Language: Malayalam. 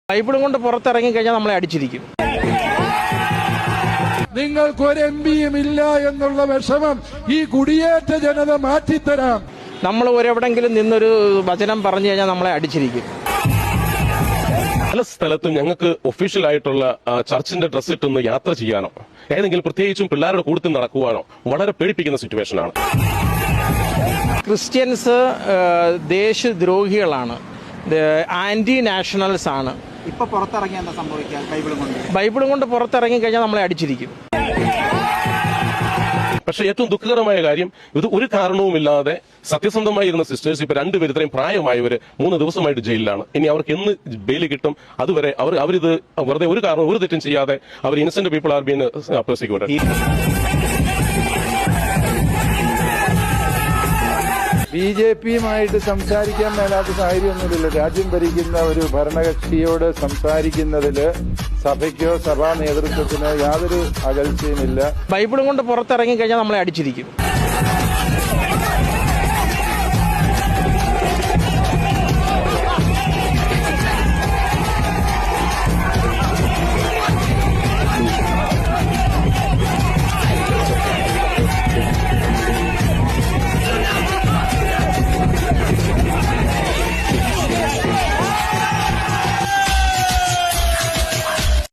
ബൈബിളും കൊണ്ട് പുറത്തിറങ്ങി കഴിഞ്ഞാൽ നമ്മളെ അടിച്ചിരിക്കും. നിങ്ങൾക്കൊരു എംപിയും ഇല്ല എന്നുള്ള വിഷമം ഈ കുടിയേറ്റ ജനത മാറ്റിത്തരാം. നമ്മൾ ഒരെവിടെങ്കിലും നിന്നൊരു വചനം പറഞ്ഞു കഴിഞ്ഞാൽ നമ്മളെ അടിച്ചിരിക്കും. പല സ്ഥലത്തും ഞങ്ങൾക്ക് ഒഫീഷ്യൽ ആയിട്ടുള്ള ചർച്ചിന്റെ ഡ്രസ് ഇട്ടൊന്ന് യാത്ര ചെയ്യാനോ ഏതെങ്കിലും പ്രത്യേകിച്ചും പിള്ളേരുടെ കൂട്ടത്തിൽ നടക്കുവാനോ വളരെ പേടിപ്പിക്കുന്ന സിറ്റുവേഷനാണ്. ക്രിസ്ത്യൻസ് ദേശദ്രോഹികളാണ്, ആന്റി നാഷണൽസ് ആണ്. ഇപ്പൊ പുറത്തിറങ്ങി എന്താ സംഭവിക്കുക? ബൈബിളും കൊണ്ട് പുറത്തിറങ്ങി കഴിഞ്ഞാൽ നമ്മളെ അടിച്ചിരിക്കും. പക്ഷെ ഏറ്റവും ദുഃഖകരമായ കാര്യം, ഇത് ഒരു കാരണവുമില്ലാതെ സത്യസന്ധമായിരുന്ന സിസ്റ്റേഴ്സ് ഇപ്പൊ രണ്ടുപേർ ഇത്രയും പ്രായമായവര് 3 ദിവസമായിട്ട് ജയിലിലാണ്. ഇനി അവർക്ക് എന്ന് ബെയിൽ കിട്ടും? അതുവരെ അവരിത് വെറുതെ ഒരു കാരണം ഒരു തെറ്റും ചെയ്യാതെ അവർ innocent people are been prosecuted. BJP-യുമായിട്ട് സംസാരിക്കാൻ മേലാത്ത സാഹചര്യമൊന്നുമില്ല. രാജ്യം ഭരിക്കുന്ന ഒരു ഭരണകക്ഷിയോട് സംസാരിക്കുന്നതില് സഭയ്ക്കോ സഭാ നേതൃത്വത്തിനോ യാതൊരു അകൽച്ചയുമില്ല. ബൈബിളും കൊണ്ട് പുറത്തിറങ്ങി കഴിഞ്ഞാൽ നമ്മളെ അടിച്ചിരിക്കും.